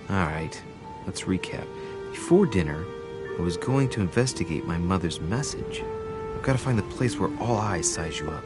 Alright, let's recap. Before dinner, I was going to investigate my mother's message. I've got to find the place where all eyes size you up.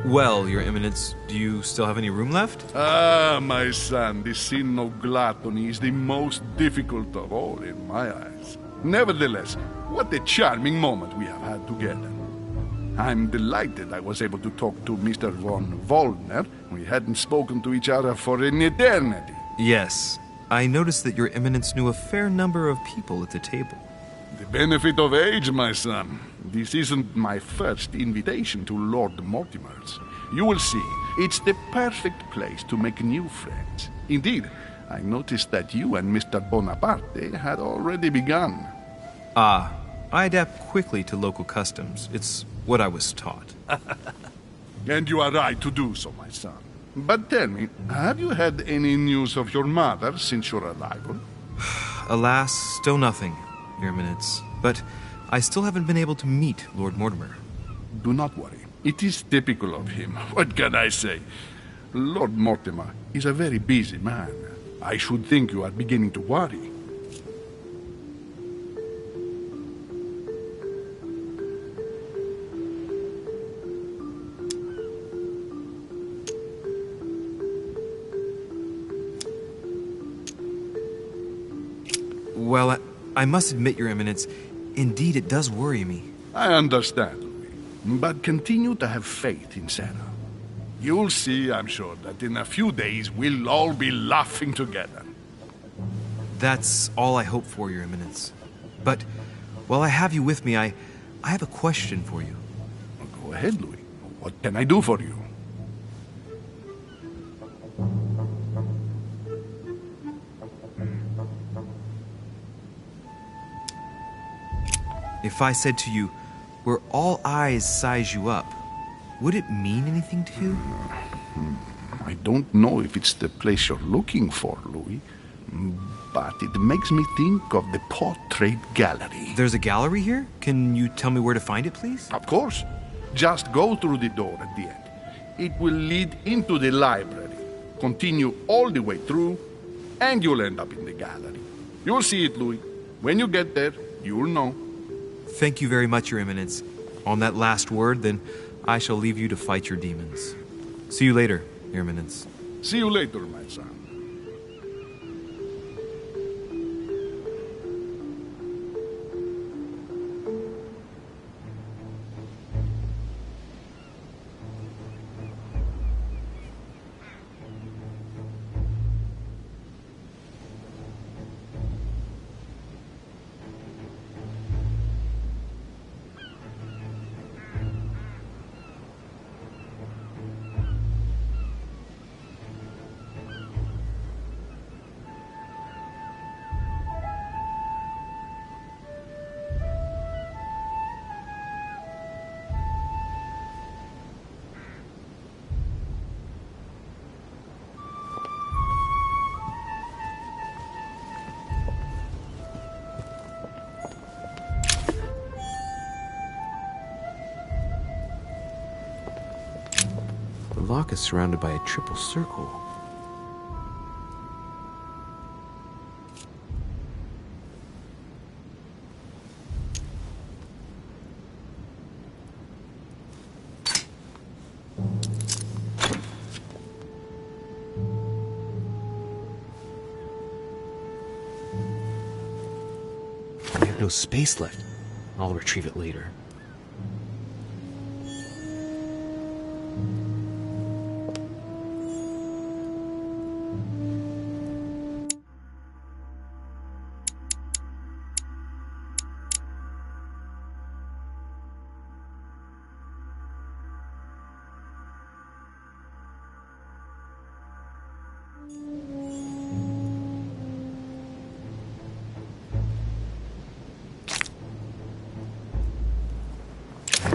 Well, Your Eminence, do you still have any room left? Ah, my son, the sin of gluttony is the most difficult of all in my eyes. Nevertheless, what a charming moment we have had together. I'm delighted I was able to talk to Mr. von Wollner. We hadn't spoken to each other for an eternity. Yes. I noticed that Your Eminence knew a fair number of people at the table. The benefit of age, my son. This isn't my first invitation to Lord Mortimer's. You will see, it's the perfect place to make new friends. Indeed, I noticed that you and Mr. Bonaparte had already begun. Ah, I adapt quickly to local customs. It's what I was taught. And you are right to do so, my son. But tell me, have you had any news of your mother since your arrival? Alas, still nothing, Your Eminence. But I still haven't been able to meet Lord Mortimer. Do not worry. It is typical of him. What can I say? Lord Mortimer is a very busy man. I should think you are beginning to worry. Well, I must admit, Your Eminence, indeed it does worry me. I understand, Louis. But continue to have faith in Sarah. You'll see, I'm sure, that in a few days we'll all be laughing together. That's all I hope for, Your Eminence. But while I have you with me, I have a question for you. Go ahead, Louis. What can I do for you? If I said to you, where all eyes size you up, would it mean anything to you? I don't know if it's the place you're looking for, Louis, but it makes me think of the portrait gallery. There's a gallery here? Can you tell me where to find it, please? Of course. Just go through the door at the end. It will lead into the library. Continue all the way through, and you'll end up in the gallery. You'll see it, Louis. When you get there, you'll know. Thank you very much, Your Eminence. On that last word, then, I shall leave you to fight your demons. See you later, Your Eminence. See you later, my son. The lock is surrounded by a triple circle. no space left. I'll retrieve it later.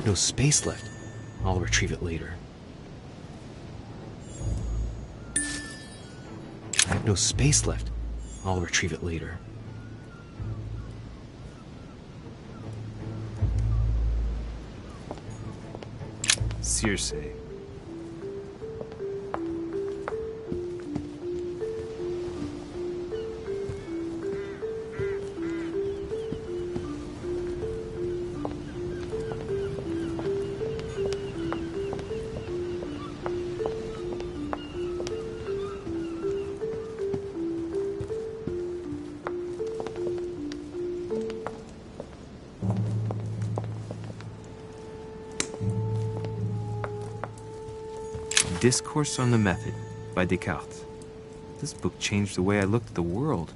No space left. I'll retrieve it later. I have no space left. I'll retrieve it later. Circe. Discourse on the Method by Descartes. This book changed the way I looked at the world.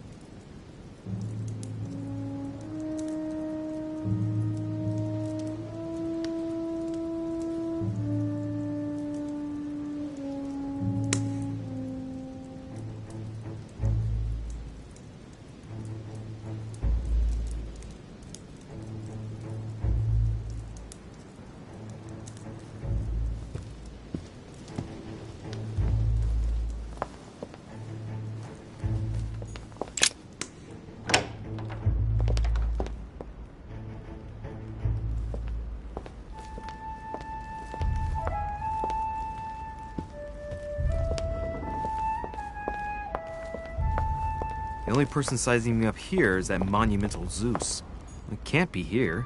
The only person sizing me up here is that monumental Zeus. It can't be here.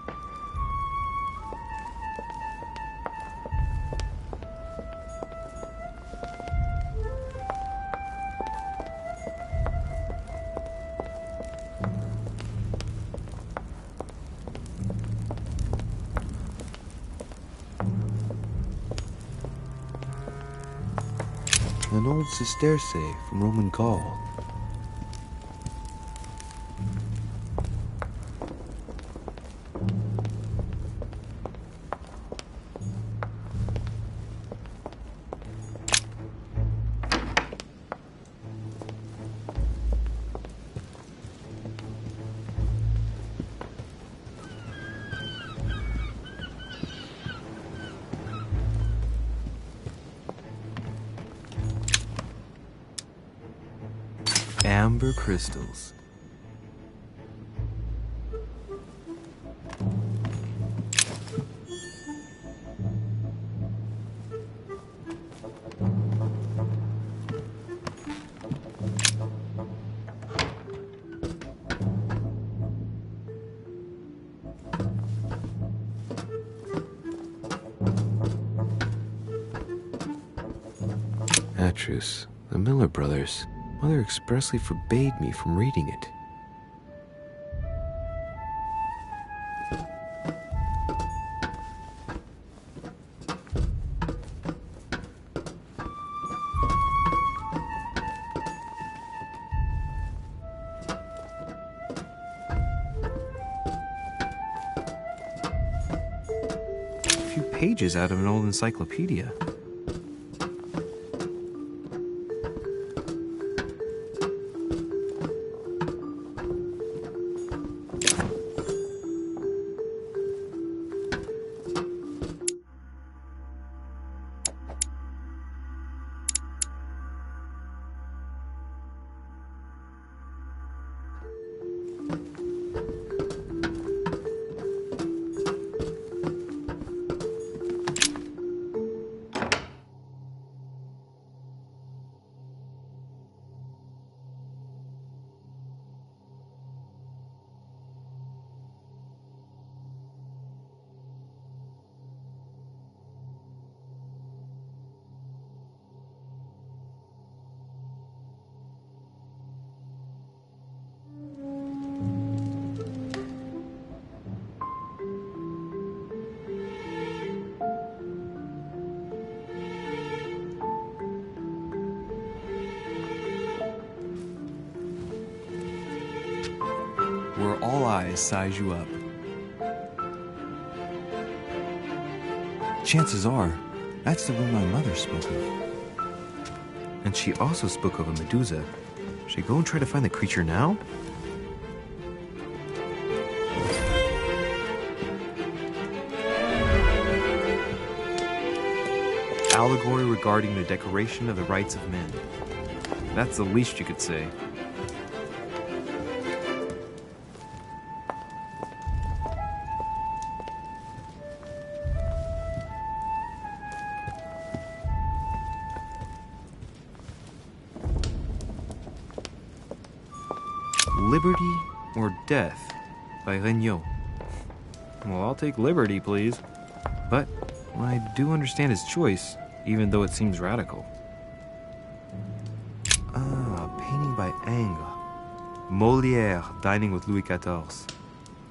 An old sesterce from Roman Gaul. Amber crystals. Atrus, the Miller brothers. Mother expressly forbade me from reading it. A few pages out of an old encyclopedia. eyes size you up. Chances are, that's the room my mother spoke of. And she also spoke of a Medusa. Should I go and try to find the creature now? Allegory regarding the decoration of the rights of men. That's the least you could say. Liberty or Death by Regnault. Well, I'll take liberty, please. But I do understand his choice, even though it seems radical. Ah, painting by Ingres. Molière dining with Louis XIV.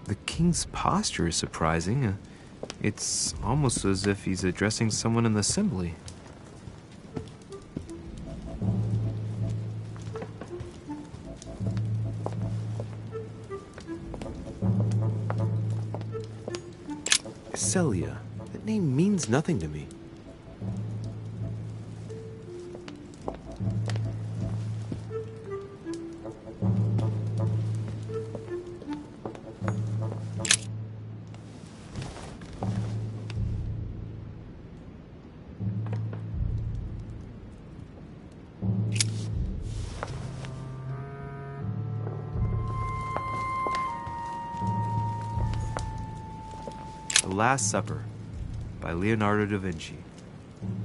The king's posture is surprising. It's almost as if he's addressing someone in the assembly. Celia. That name means nothing to me. The Last Supper by Leonardo da Vinci.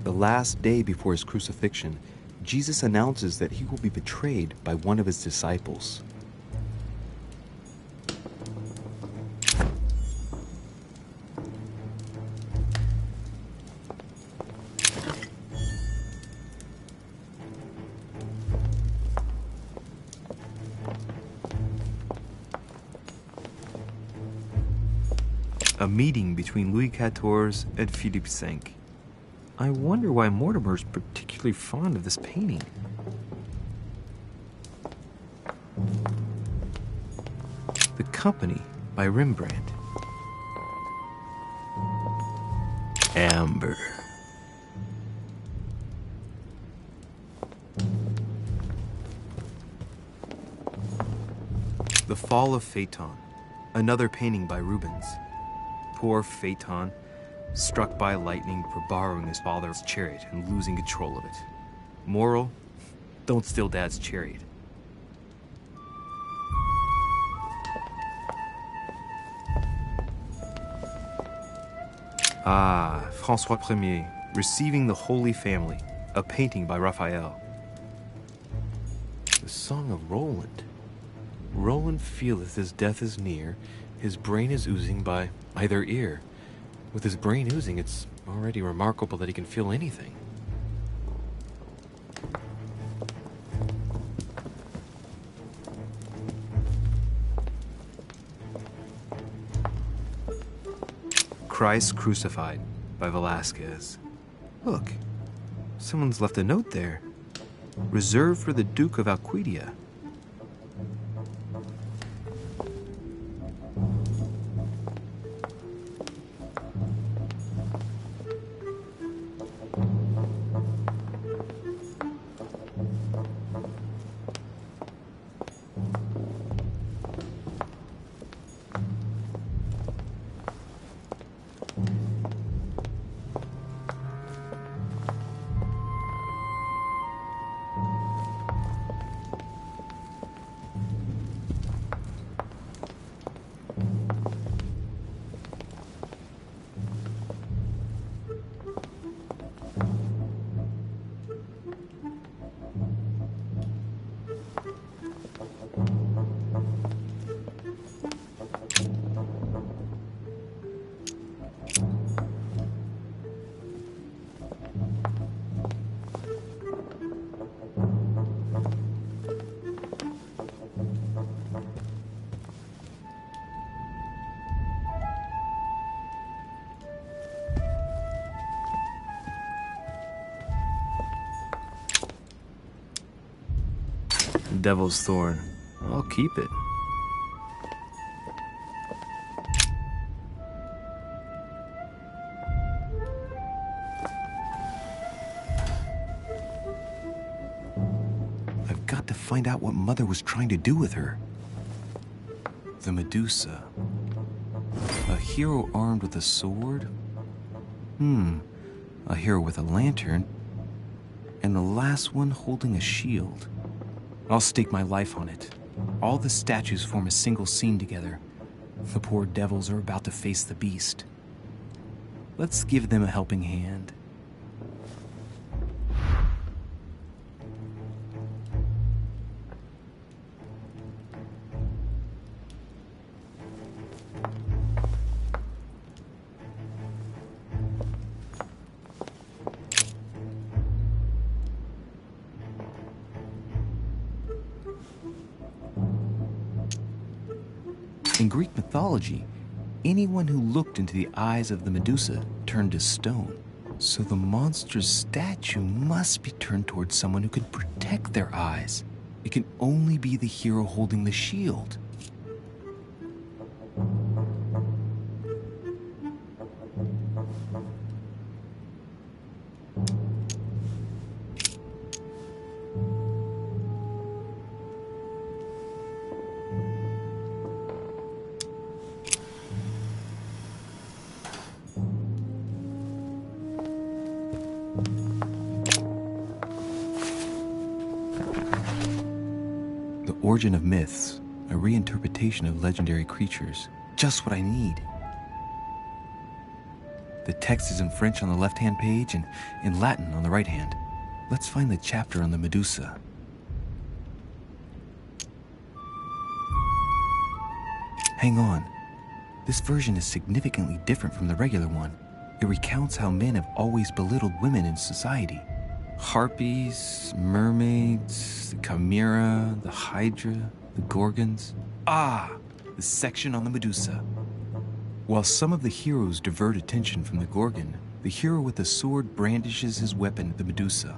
The last day before his crucifixion, Jesus announces that he will be betrayed by one of his disciples. A meeting between Louis XIV and Philippe V. I wonder why Mortimer's particularly fond of this painting. The Company by Rembrandt. Amber. The Fall of Phaeton, another painting by Rubens. Poor Phaeton, struck by lightning for borrowing his father's chariot and losing control of it. Moral, don't steal Dad's chariot. Ah, François Ier, Receiving the Holy Family, a painting by Raphael. The Song of Roland. Roland feeleth his death is near, his brain is oozing by either ear. With his brain oozing, it's already remarkable that he can feel anything. Christ Crucified by Velázquez. Look, someone's left a note there. Reserved for the Duke of Alcudia. Devil's Thorn. I'll keep it. to find out what Mother was trying to do with her. The Medusa. A hero armed with a sword? A hero with a lantern. And the last one holding a shield. I'll stake my life on it. All the statues form a single scene together. The poor devils are about to face the beast. Let's give them a helping hand. In Greek mythology, anyone who looked into the eyes of the Medusa turned to stone. So the monster's statue must be turned towards someone who can protect their eyes. It can only be the hero holding the shield. Origin of myths, a reinterpretation of legendary creatures. Just what I need. The text is in French on the left-hand page and in Latin on the right hand. Let's find the chapter on the Medusa. Hang on. This version is significantly different from the regular one. It recounts how men have always belittled women in society. Harpies, mermaids, the chimera, the hydra, the gorgons. The section on the Medusa. While some of the heroes divert attention from the gorgon, the hero with the sword brandishes his weapon at the Medusa.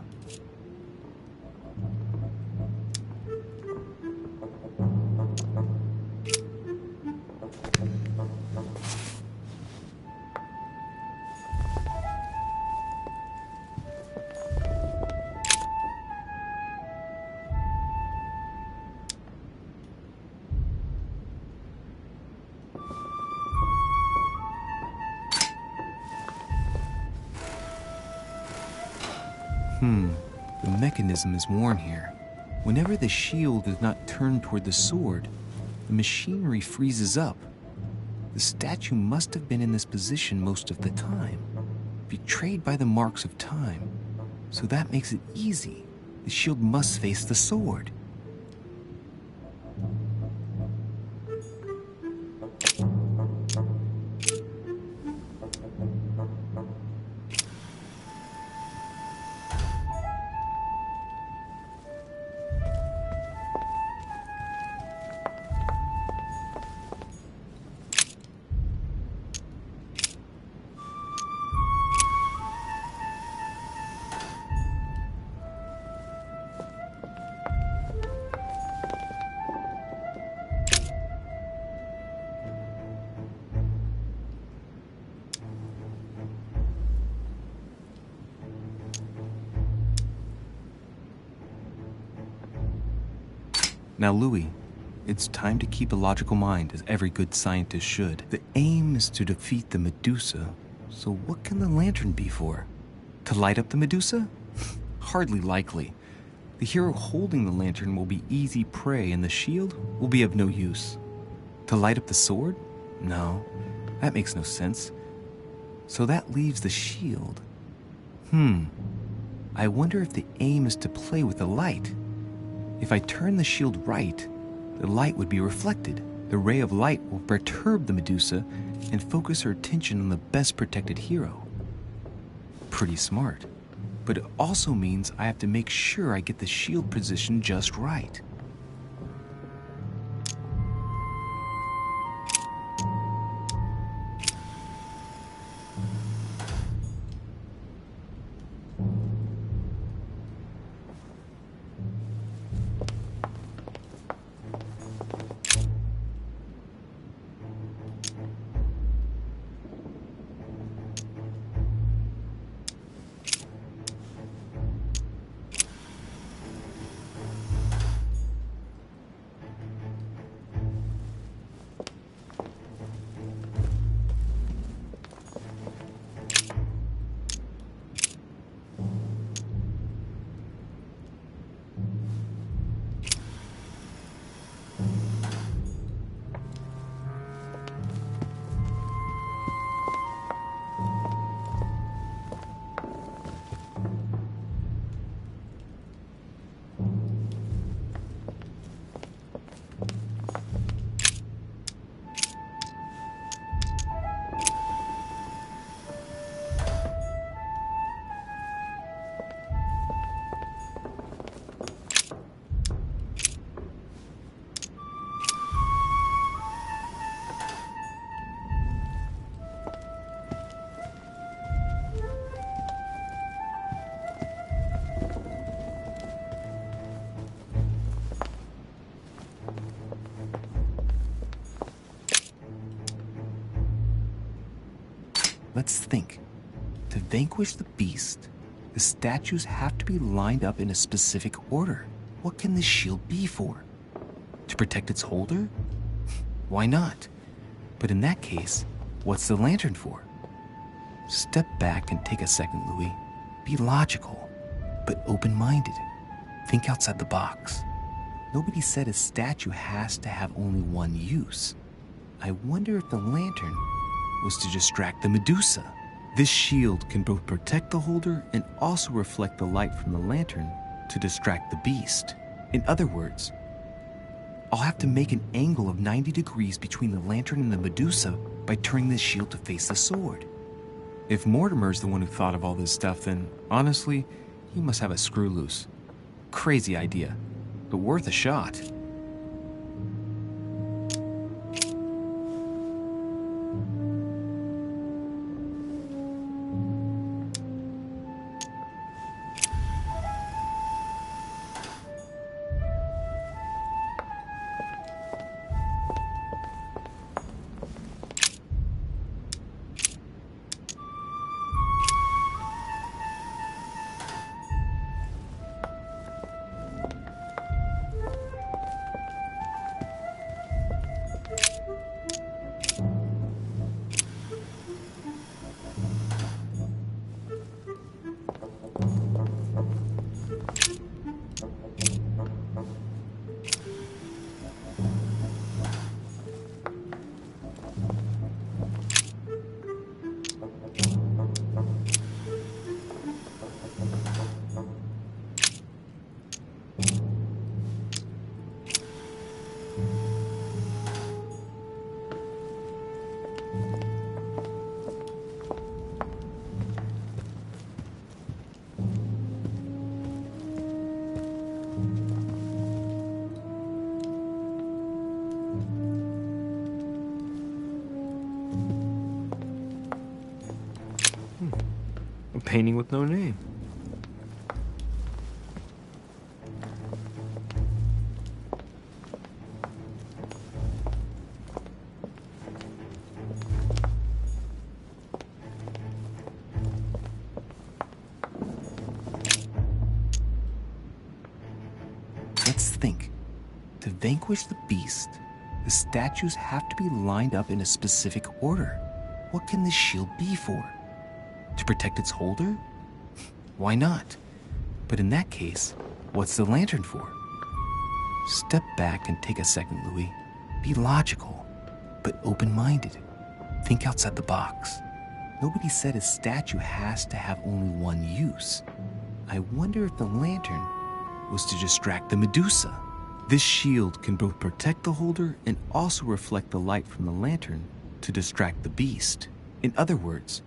The mechanism is worn here. Whenever the shield is not turned toward the sword, the machinery freezes up. The statue must have been in this position most of the time, betrayed by the marks of time. So that makes it easy. The shield must face the sword. Now, Louis, it's time to keep a logical mind, as every good scientist should. The aim is to defeat the Medusa, so what can the lantern be for? To light up the Medusa? Hardly likely. The hero holding the lantern will be easy prey, and the shield will be of no use. To light up the sword? No, that makes no sense. So that leaves the shield. I wonder if the aim is to play with the light. If I turn the shield right, the light would be reflected. The ray of light will perturb the Medusa and focus her attention on the best protected hero. Pretty smart. But it also means I have to make sure I get the shield position just right. Let's think. To vanquish the beast, the statues have to be lined up in a specific order. What can this shield be for? To protect its holder? Why not? But in that case, what's the lantern for? Step back and take a second, Louis. Be logical, but open-minded. Think outside the box. Nobody said a statue has to have only one use. I wonder if the lantern was to distract the Medusa. This shield can both protect the holder and also reflect the light from the lantern to distract the beast. In other words, I'll have to make an angle of 90 degrees between the lantern and the Medusa by turning this shield to face the sword. If Mortimer's the one who thought of all this stuff, then honestly, he must have a screw loose. Crazy idea, but worth a shot. A painting with no name. Let's think. To vanquish the beast, the statues have to be lined up in a specific order. What can this shield be for? To protect its holder? Why not? But in that case, what's the lantern for? Step back and take a second, Louis. Be logical, but open-minded. Think outside the box. Nobody said a statue has to have only one use. I wonder if the lantern was to distract the Medusa. This shield can both protect the holder and also reflect the light from the lantern to distract the beast. In other words,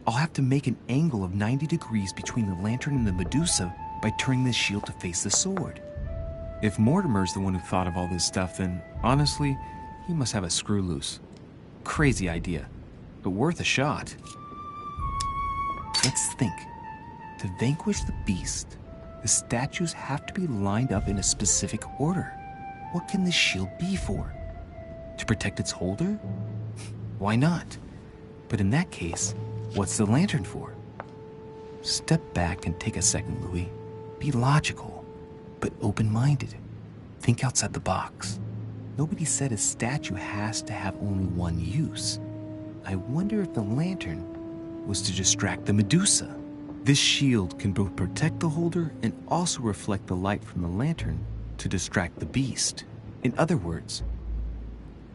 I'll have to make an angle of 90 degrees between the lantern and the Medusa by turning this shield to face the sword. If Mortimer's the one who thought of all this stuff, then honestly, he must have a screw loose. Crazy idea, but worth a shot. Let's think. To vanquish the beast, the statues have to be lined up in a specific order. What can this shield be for? To protect its holder? Why not? But in that case, what's the lantern for? Step back and take a second, Louis. Be logical, but open-minded. Think outside the box. Nobody said a statue has to have only one use. I wonder if the lantern was to distract the Medusa. This shield can both protect the holder and also reflect the light from the lantern to distract the beast. In other words,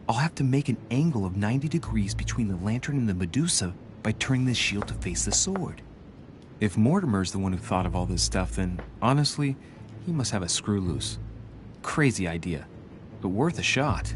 I'll have to make an angle of 90 degrees between the lantern and the Medusa by turning this shield to face the sword. If Mortimer's the one who thought of all this stuff, then honestly, he must have a screw loose. Crazy idea, but worth a shot.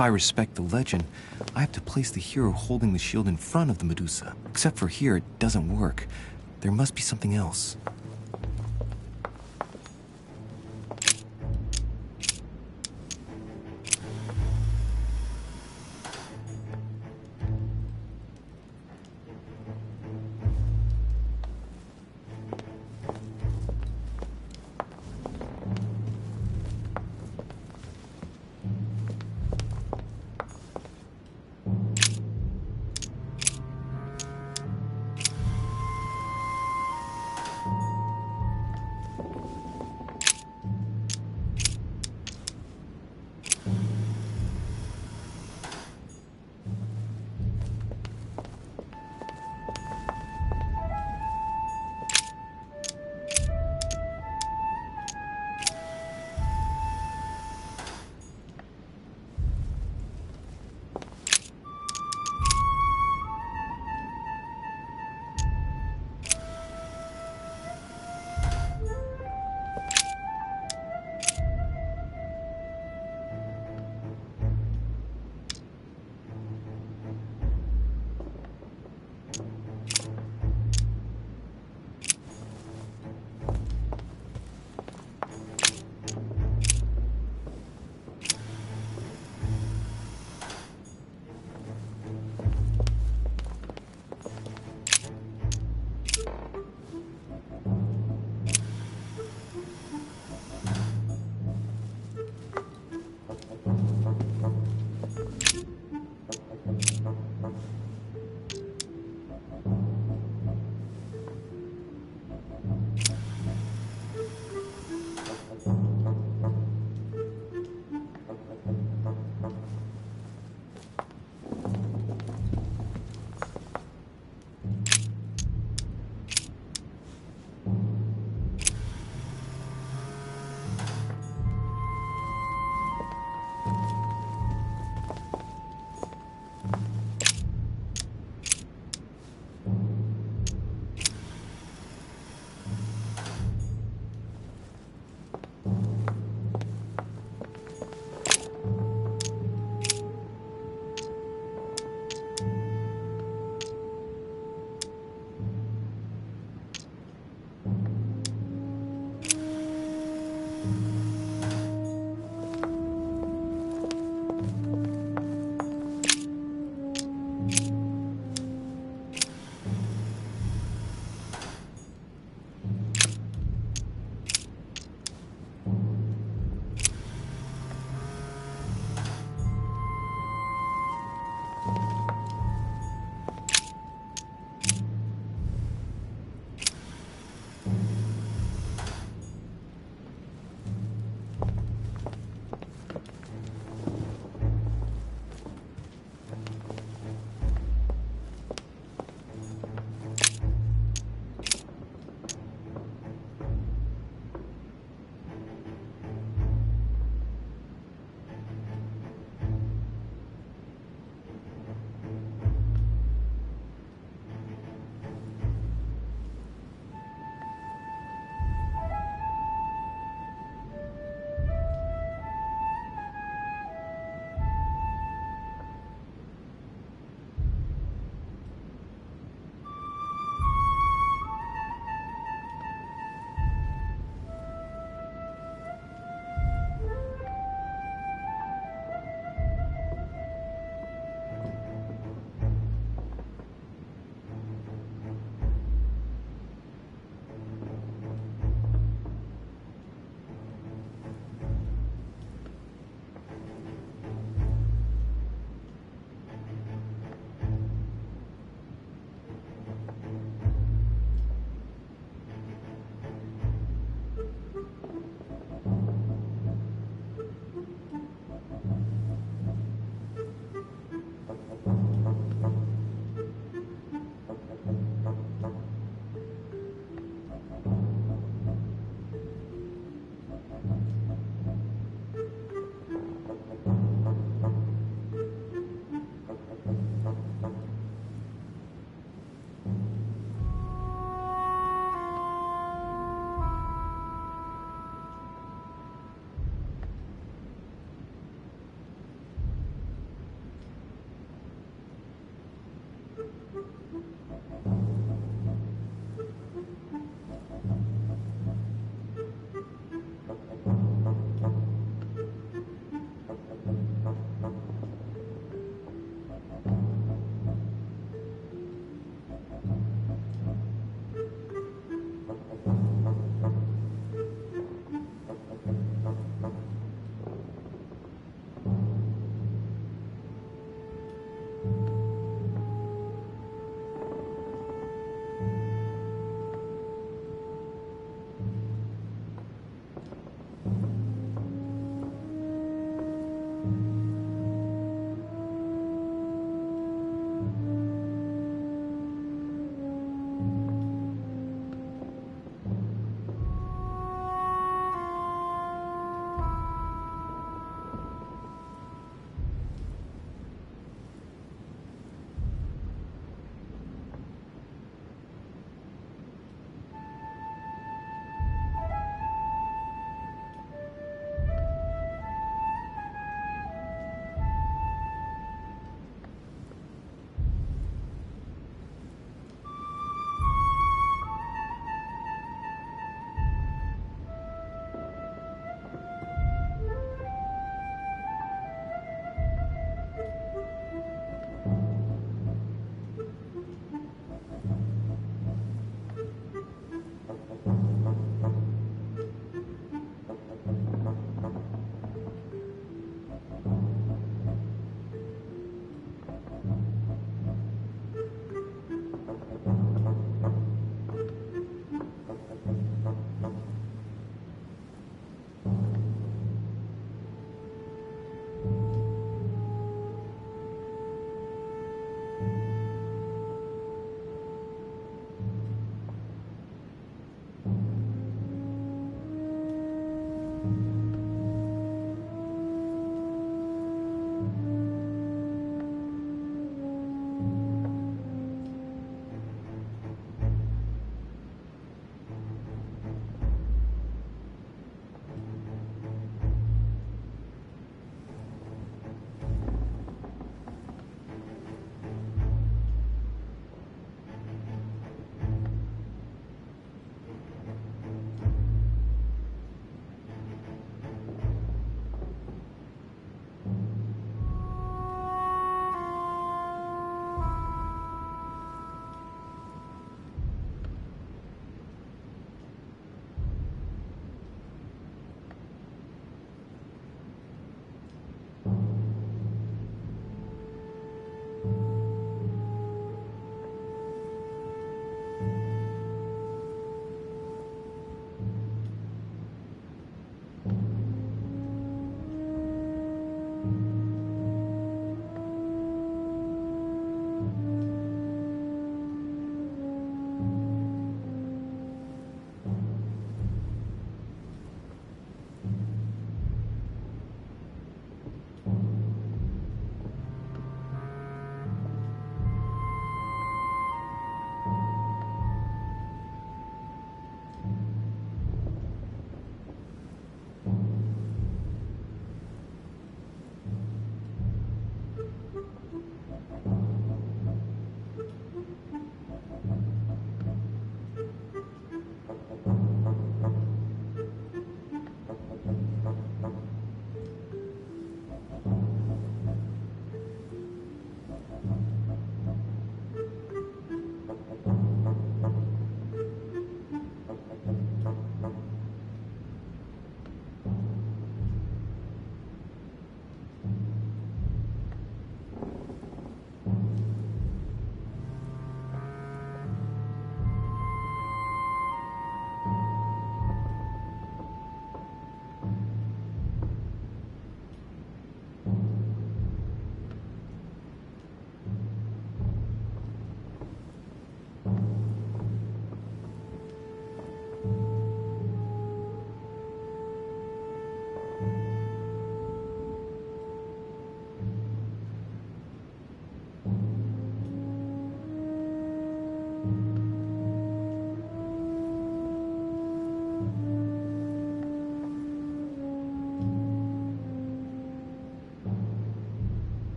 If I respect the legend, I have to place the hero holding the shield in front of the Medusa. Except for here, it doesn't work. There must be something else.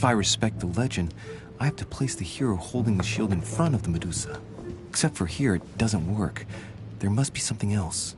If I respect the legend, I have to place the hero holding the shield in front of the Medusa. Except for here, it doesn't work. There must be something else.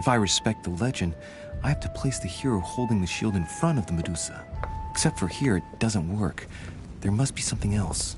If I respect the legend, I have to place the hero holding the shield in front of the Medusa. Except for here, it doesn't work. There must be something else.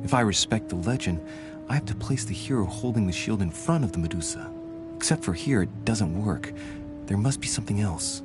If I respect the legend, I have to place the hero holding the shield in front of the Medusa. Except for here, it doesn't work. There must be something else.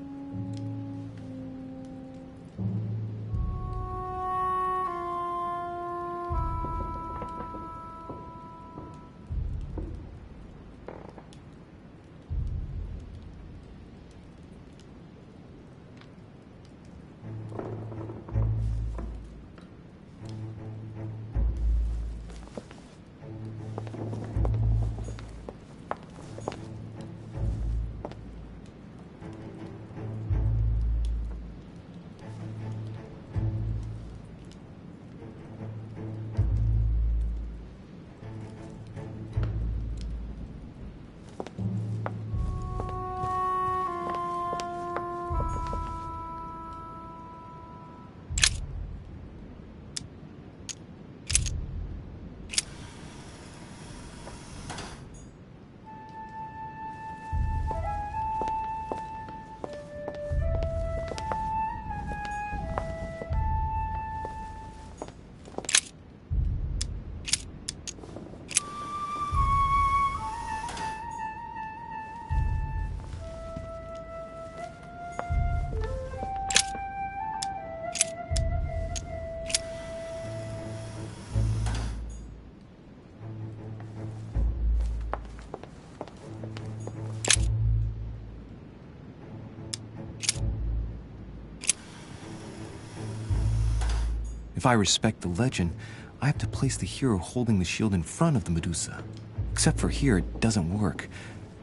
If I respect the legend, I have to place the hero holding the shield in front of the Medusa. Except for here, it doesn't work.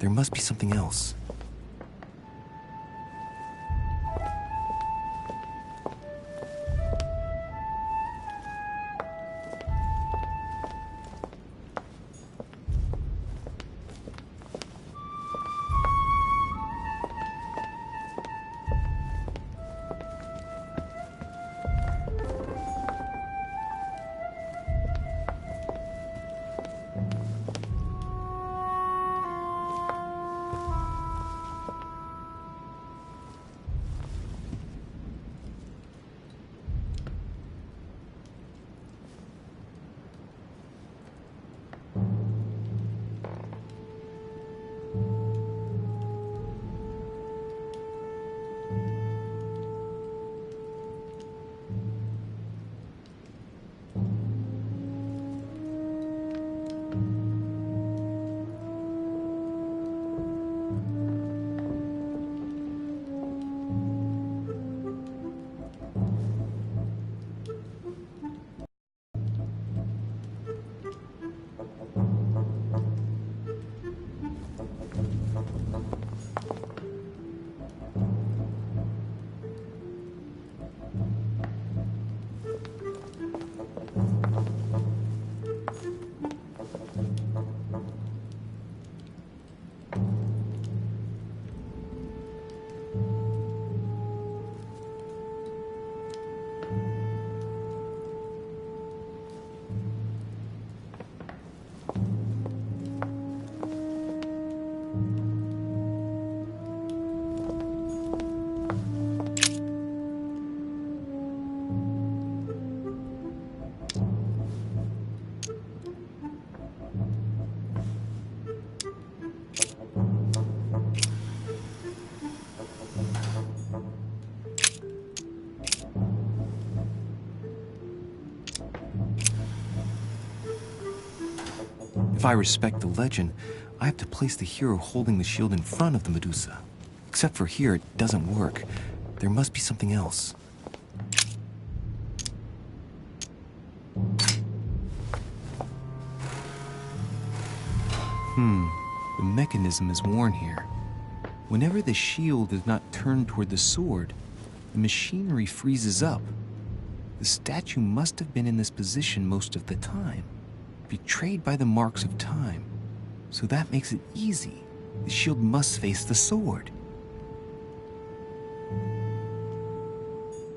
There must be something else. If I respect the legend, I have to place the hero holding the shield in front of the Medusa. Except for here, it doesn't work. There must be something else. The mechanism is worn here. Whenever the shield is not turned toward the sword, the machinery freezes up. The statue must have been in this position most of the time, betrayed by the marks of time. So that makes it easy. The shield must face the sword.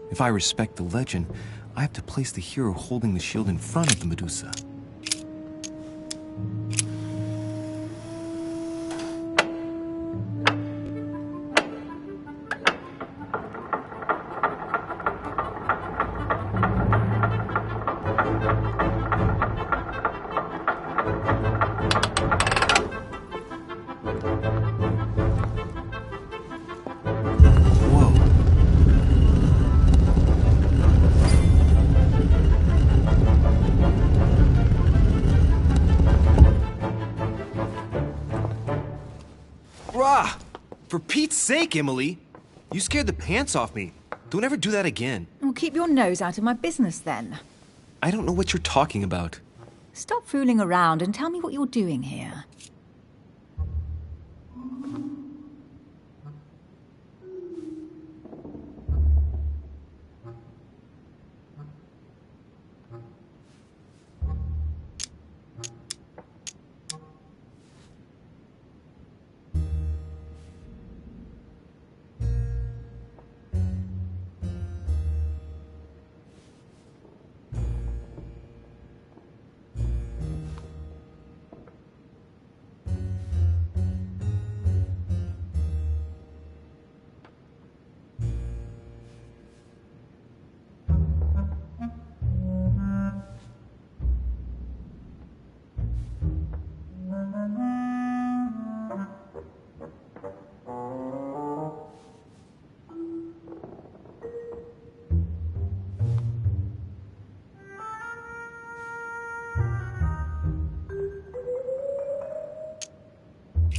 If I respect the legend, I have to place the hero holding the shield in front of the Medusa. Rah! For Pete's sake, Emily! You scared the pants off me. Don't ever do that again. Well, keep your nose out of my business then. I don't know what you're talking about. Stop fooling around and tell me what you're doing here.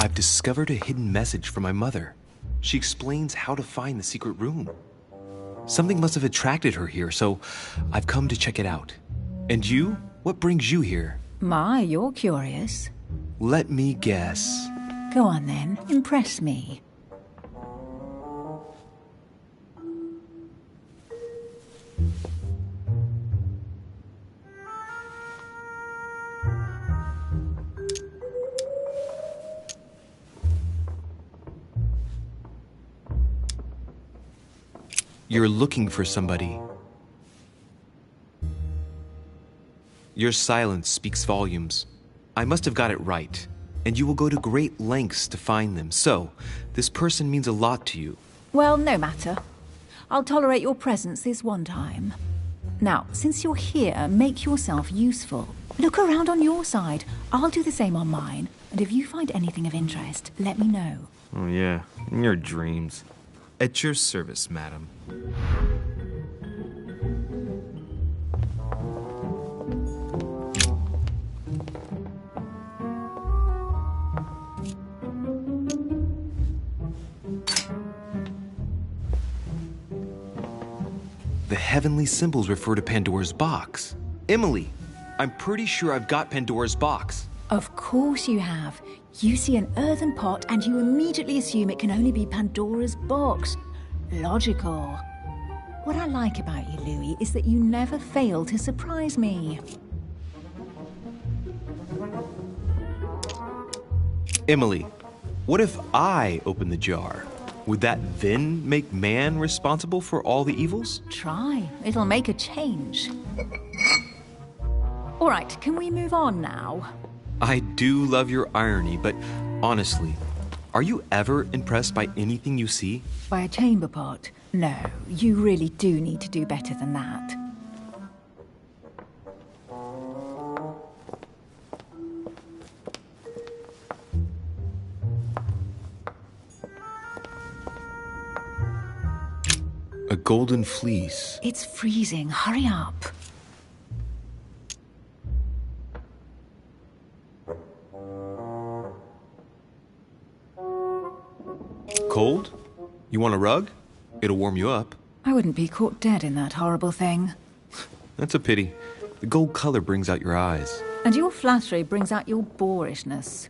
I've discovered a hidden message from my mother. She explains how to find the secret room. Something must have attracted her here, so I've come to check it out. And you? What brings you here? My, you're curious. Let me guess. Go on then, impress me. You're looking for somebody. Your silence speaks volumes. I must have got it right, and you will go to great lengths to find them. So, this person means a lot to you. Well, no matter. I'll tolerate your presence this one time. Now, since you're here, make yourself useful. Look around on your side. I'll do the same on mine. And if you find anything of interest, let me know. Oh, yeah, in your dreams. At your service, madam. The heavenly symbols refer to Pandora's box. Emily, I'm pretty sure I've got Pandora's box. Of course you have. You see an earthen pot and you immediately assume it can only be Pandora's box. Logical. What I like about you, Louis, is that you never fail to surprise me. Emily, what if I open the jar? Would that then make man responsible for all the evils? Try. It'll make a change. All right, can we move on now? I do love your irony, but honestly, are you ever impressed by anything you see? By a chamber pot? No, you really do need to do better than that. A golden fleece. It's freezing. Hurry up. Cold? You want a rug? It'll warm you up. I wouldn't be caught dead in that horrible thing. That's a pity. The gold color brings out your eyes. And your flattery brings out your boorishness.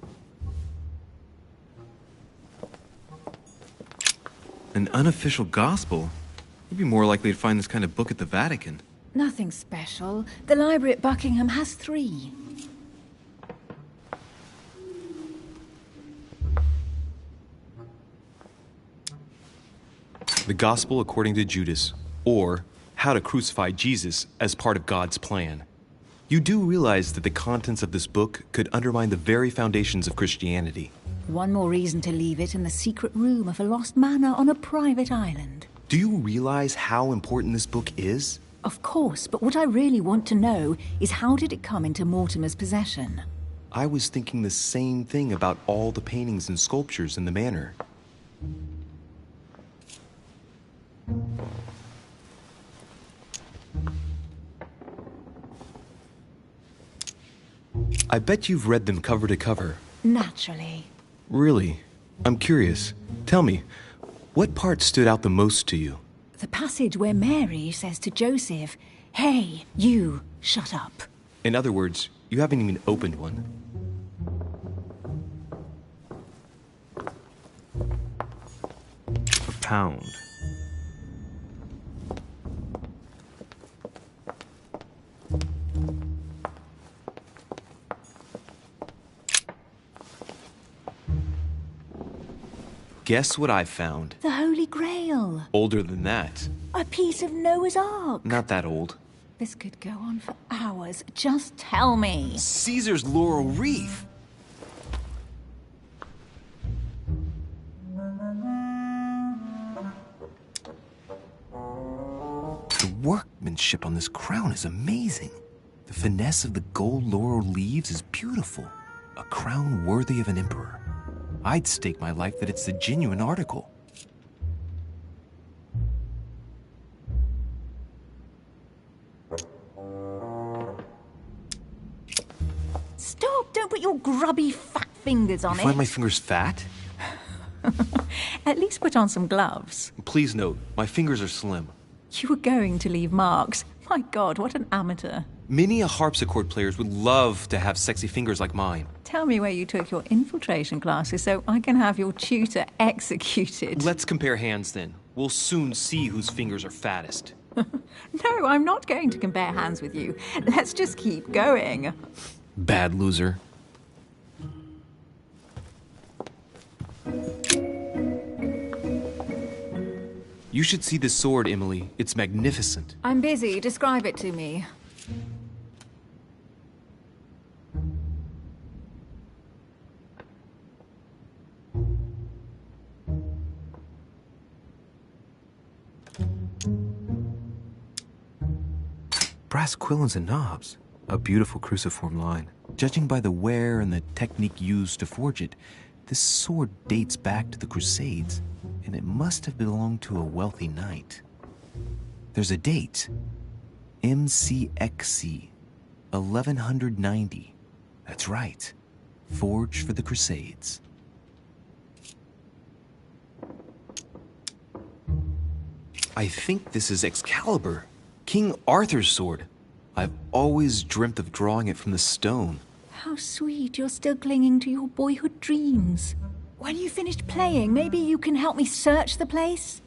An unofficial gospel? You'd be more likely to find this kind of book at the Vatican. Nothing special. The library at Buckingham has 3. The Gospel according to Judas, or How to Crucify Jesus as part of God's plan. You do realize that the contents of this book could undermine the very foundations of Christianity. One more reason to leave it in the secret room of a lost manor on a private island. Do you realize how important this book is? Of course, but what I really want to know is how did it come into Mortimer's possession? I was thinking the same thing about all the paintings and sculptures in the manor. I bet you've read them cover to cover. Naturally. Really? I'm curious. Tell me, what part stood out the most to you? The passage where Mary says to Joseph, "Hey, you, shut up." In other words, you haven't even opened one. A pound. Guess what I found? The Holy Grail. Older than that. A piece of Noah's Ark. Not that old. This could go on for hours. Just tell me. Caesar's laurel wreath. The workmanship on this crown is amazing. The finesse of the gold laurel leaves is beautiful. A crown worthy of an emperor. I'd stake my life that it's the genuine article. Stop! Don't put your grubby fat fingers on You it. find my fingers fat? At least put on some gloves. Please note, my fingers are slim. You were going to leave marks. My God, what an amateur. Many a harpsichord players would love to have sexy fingers like mine. Tell me where you took your infiltration classes so I can have your tutor executed. Let's compare hands then. We'll soon see whose fingers are fattest. No, I'm not going to compare hands with you. Let's just keep going. Bad loser. You should see this sword, Emily. It's magnificent. I'm busy. Describe it to me. Brass quillons and knobs. A beautiful cruciform line. Judging by the wear and the technique used to forge it, this sword dates back to the Crusades, and it must have belonged to a wealthy knight. There's a date. MCXC, 1190. That's right. Forged for the Crusades. I think this is Excalibur, King Arthur's sword. I've always dreamt of drawing it from the stone. How sweet, you're still clinging to your boyhood dreams. When you finished playing, maybe you can help me search the place?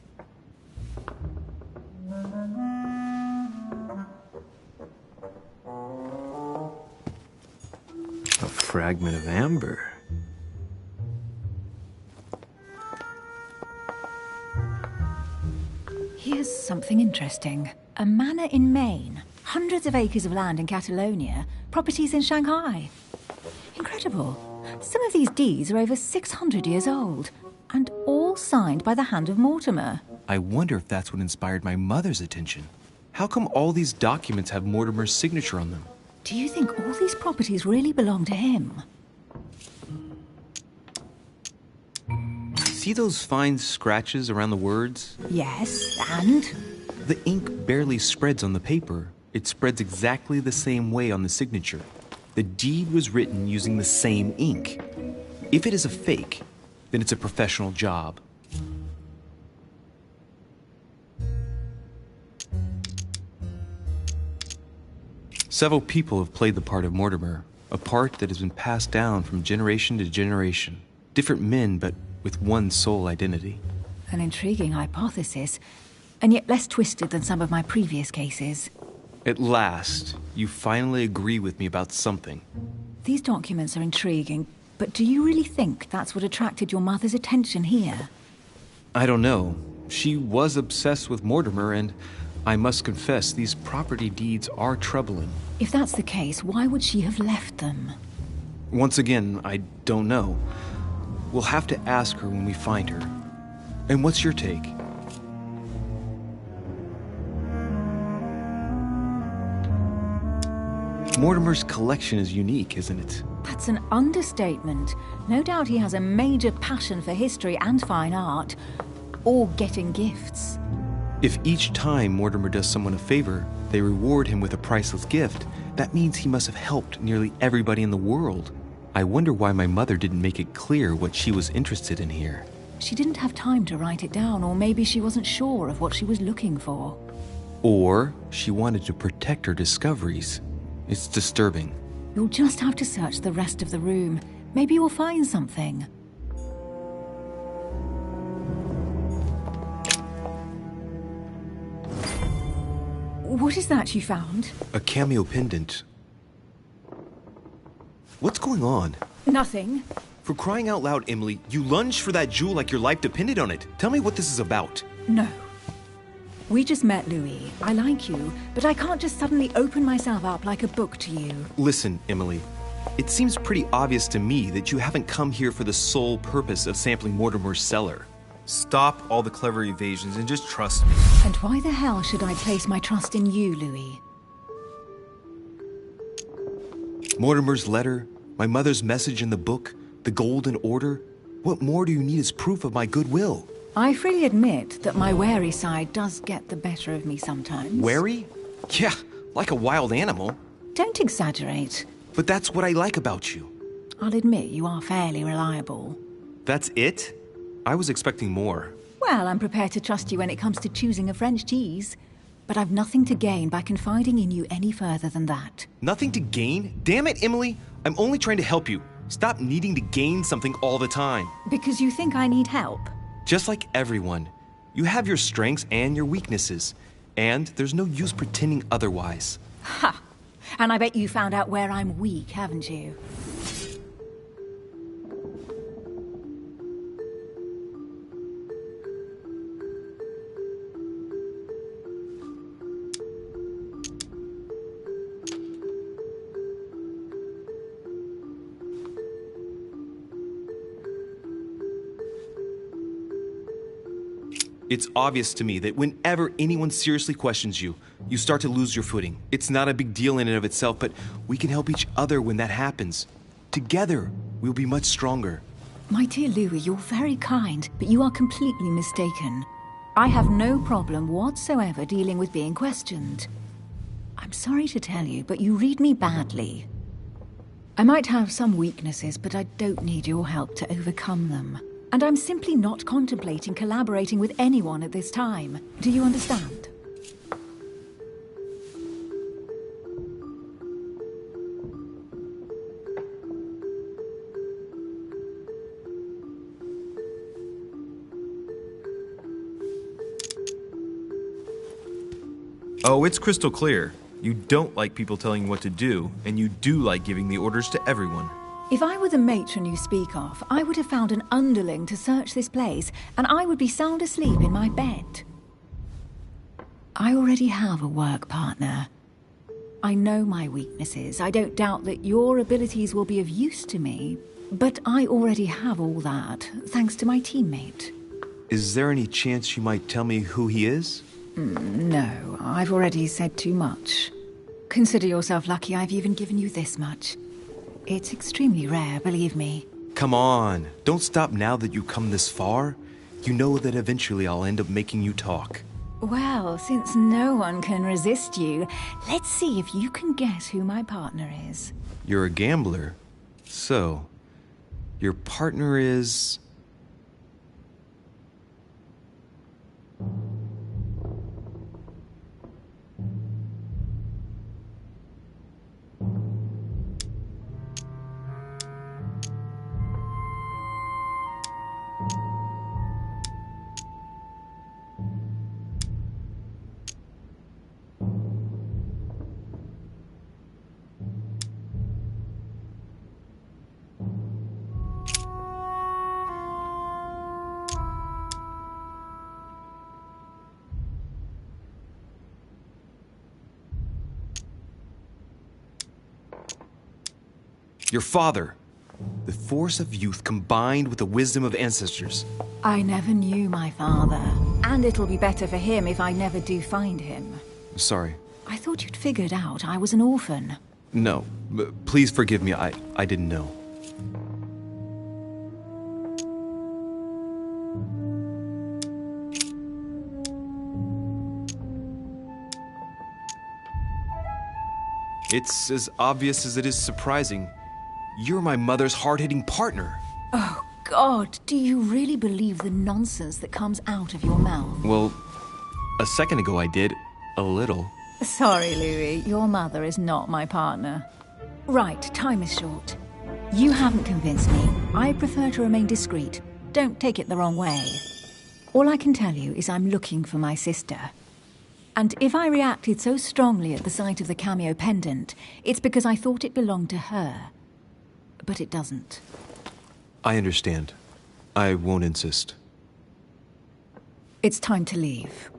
A fragment of amber. Here's something interesting. A manor in Maine, hundreds of acres of land in Catalonia, properties in Shanghai. Incredible. Some of these deeds are over 600 years old, and all signed by the hand of Mortimer. I wonder if that's what inspired my mother's attention. How come all these documents have Mortimer's signature on them? Do you think all these properties really belong to him? See those fine scratches around the words? Yes, and? The ink barely spreads on the paper. It spreads exactly the same way on the signature. The deed was written using the same ink. If it is a fake, then it's a professional job. Several people have played the part of Mortimer, a part that has been passed down from generation to generation. Different men, but with one sole identity. An intriguing hypothesis, and yet less twisted than some of my previous cases. At last, you finally agree with me about something. These documents are intriguing, but do you really think that's what attracted your mother's attention here? I don't know. She was obsessed with Mortimer, and I must confess, these property deeds are troubling. If that's the case, why would she have left them? Once again, I don't know. We'll have to ask her when we find her. And what's your take? Mortimer's collection is unique, isn't it? That's an understatement. No doubt he has a major passion for history and fine art, or getting gifts. If each time Mortimer does someone a favor, they reward him with a priceless gift, that means he must have helped nearly everybody in the world. I wonder why my mother didn't make it clear what she was interested in here. She didn't have time to write it down, or maybe she wasn't sure of what she was looking for. Or she wanted to protect her discoveries. It's disturbing. You'll just have to search the rest of the room. Maybe you'll find something. What is that you found? A cameo pendant. What's going on? Nothing. For crying out loud, Emily, you lunged for that jewel like your life depended on it. Tell me what this is about. No. We just met, Louis. I like you, but I can't just suddenly open myself up like a book to you. Listen, Emily. It seems pretty obvious to me that you haven't come here for the sole purpose of sampling Mortimer's cellar. Stop all the clever evasions and just trust me. And why the hell should I place my trust in you, Louis? Mortimer's letter, my mother's message in the book, the golden order. What more do you need as proof of my goodwill? I freely admit that my wary side does get the better of me sometimes. Wary? Yeah, like a wild animal. Don't exaggerate. But that's what I like about you. I'll admit you are fairly reliable. That's it? I was expecting more. Well, I'm prepared to trust you when it comes to choosing a French cheese. but I've nothing to gain by confiding in you any further than that. Nothing to gain? Damn it, Emily! I'm only trying to help you. Stop needing to gain something all the time. Because you think I need help? Just like everyone. You have your strengths and your weaknesses. And there's no use pretending otherwise. Ha! And I bet you found out where I'm weak, haven't you? It's obvious to me that whenever anyone seriously questions you, you start to lose your footing. It's not a big deal in and of itself, but we can help each other when that happens. Together, we'll be much stronger. My dear Louis, you're very kind, but you are completely mistaken. I have no problem whatsoever dealing with being questioned. I'm sorry to tell you, but you read me badly. I might have some weaknesses, but I don't need your help to overcome them. And I'm simply not contemplating collaborating with anyone at this time. Do you understand? Oh, it's crystal clear. You don't like people telling you what to do, and you do like giving the orders to everyone. If I were the matron you speak of, I would have found an underling to search this place, and I would be sound asleep in my bed. I already have a work partner. I know my weaknesses. I don't doubt that your abilities will be of use to me, but I already have all that, thanks to my teammate. Is there any chance you might tell me who he is? No, I've already said too much. Consider yourself lucky I've even given you this much. It's extremely rare, believe me. Come on, don't stop now that you've come this far. You know that eventually I'll end up making you talk. Well, since no one can resist you, let's see if you can guess who my partner is. You're a gambler. So, your partner is... your father. The force of youth combined with the wisdom of ancestors. I never knew my father, and it'll be better for him if I never do find him. Sorry. I thought you'd figured out I was an orphan. No, please forgive me. I didn't know. It's as obvious as it is surprising. You're my mother's hard-hitting partner. Oh, God, do you really believe the nonsense that comes out of your mouth? Well, a second ago I did. A little. Sorry, Louis, your mother is not my partner. Right, time is short. You haven't convinced me. I prefer to remain discreet. Don't take it the wrong way. All I can tell you is I'm looking for my sister. And if I reacted so strongly at the sight of the cameo pendant, it's because I thought it belonged to her. But it doesn't. I understand. I won't insist. It's time to leave.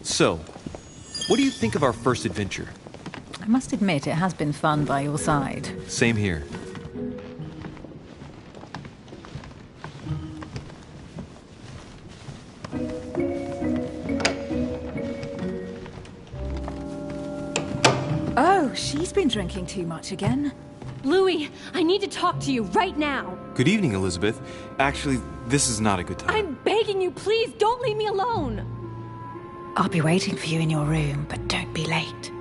So, what do you think of our first adventure? I must admit it has been fun by your side. Same here. she's been drinking too much again. Louis, I need to talk to you right now. Good evening, Elizabeth. Actually, this is not a good time. I'm begging you, please don't leave me alone. I'll be waiting for you in your room, but don't be late.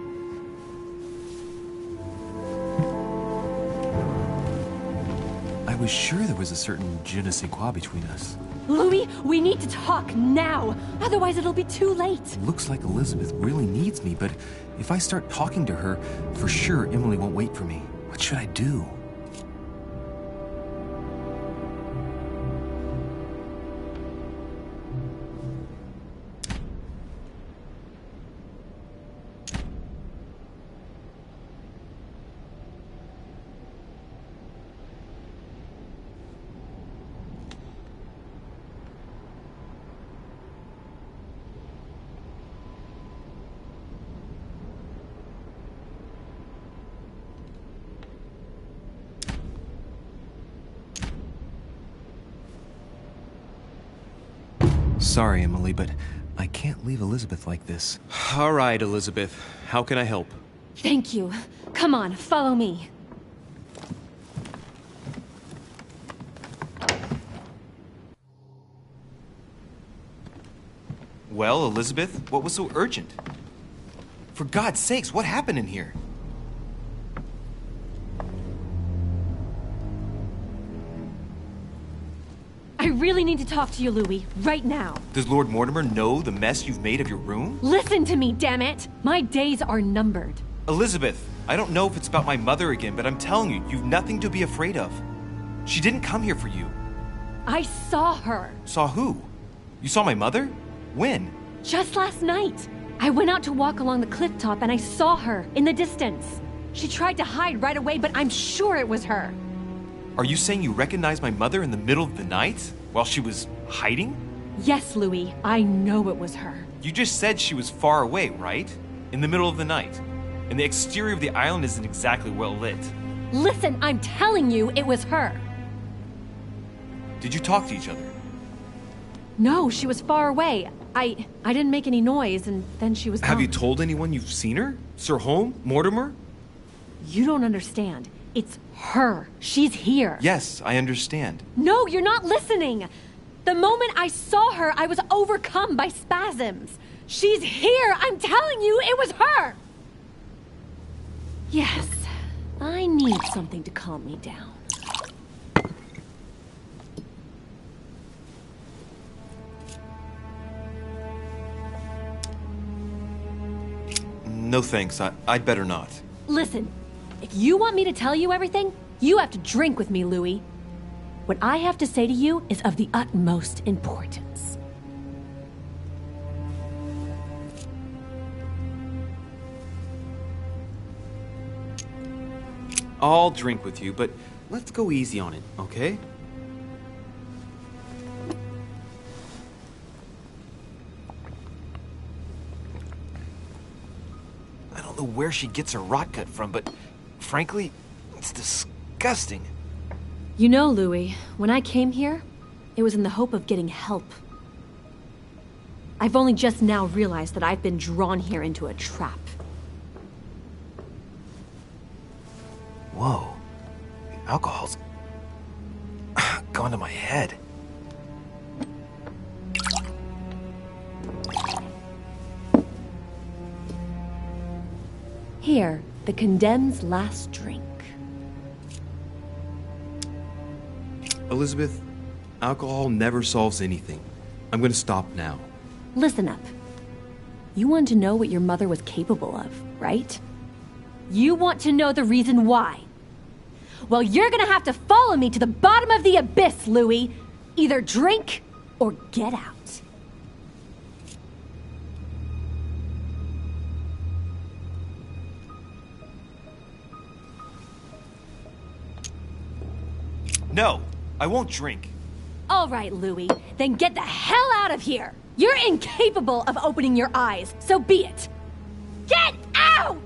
I was sure there was a certain je ne sais quoi between us. Louis, we need to talk now. Otherwise, it'll be too late. Looks like Elizabeth really needs me, but if I start talking to her, for sure Emily won't wait for me. What should I do? Sorry, Emily, but I can't leave Elizabeth like this. All right, Elizabeth. How can I help? Thank you. Come on, follow me. Well, Elizabeth, what was so urgent? For God's sakes, what happened in here? I really need to talk to you, Louis, right now. Does Lord Mortimer know the mess you've made of your room? Listen to me, damn it! My days are numbered. Elizabeth, I don't know if it's about my mother again, but I'm telling you, you've nothing to be afraid of. She didn't come here for you. I saw her. Saw who? You saw my mother? When? Just last night. I went out to walk along the cliff top and I saw her in the distance. She tried to hide right away, but I'm sure it was her. Are you saying you recognized my mother in the middle of the night? While she was hiding? Yes, Louis, I know it was her. You just said she was far away, right? In the middle of the night. And the exterior of the island isn't exactly well lit. Listen, I'm telling you, it was her. Did you talk to each other? No, she was far away. I didn't make any noise, and then she was Have you gone. told anyone you've seen her? Sir Holm? Mortimer? You don't understand. It's her. She's here. Yes, I understand. No, you're not listening. The moment I saw her, I was overcome by spasms. She's here. I'm telling you, it was her. Yes, I need something to calm me down. No thanks, I'd better not. Listen, if you want me to tell you everything, you have to drink with me, Louis. What I have to say to you is of the utmost importance. I'll drink with you, but let's go easy on it, okay? I don't know where she gets her rot gut from, but frankly, it's disgusting. You know, Louis, when I came here, it was in the hope of getting help. I've only just now realized that I've been drawn here into a trap. Whoa. The alcohol's gone to my head. Here, the condemned's last drink. Elizabeth, alcohol never solves anything. I'm gonna stop now. Listen up. You want to know what your mother was capable of, right? You want to know the reason why. Well, you're gonna have to follow me to the bottom of the abyss, Louis. Either drink or get out. No, I won't drink. All right, Louis, then get the hell out of here. You're incapable of opening your eyes, so be it. Get out!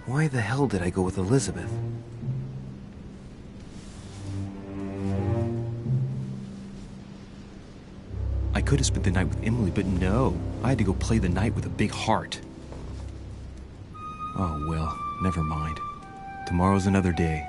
Why the hell did I go with Elizabeth? I could have spent the night with Emily, but no. I had to go play the night with a big heart. Oh, well, never mind. Tomorrow's another day.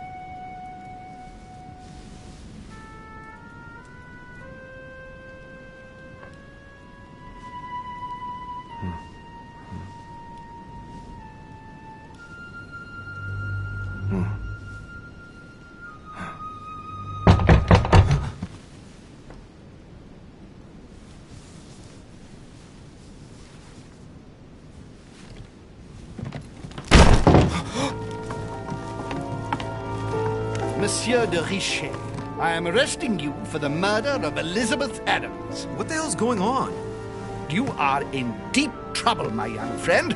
Monsieur de Richet, I am arresting you for the murder of Elizabeth Adams. What the hell's going on? You are in deep trouble, my young friend.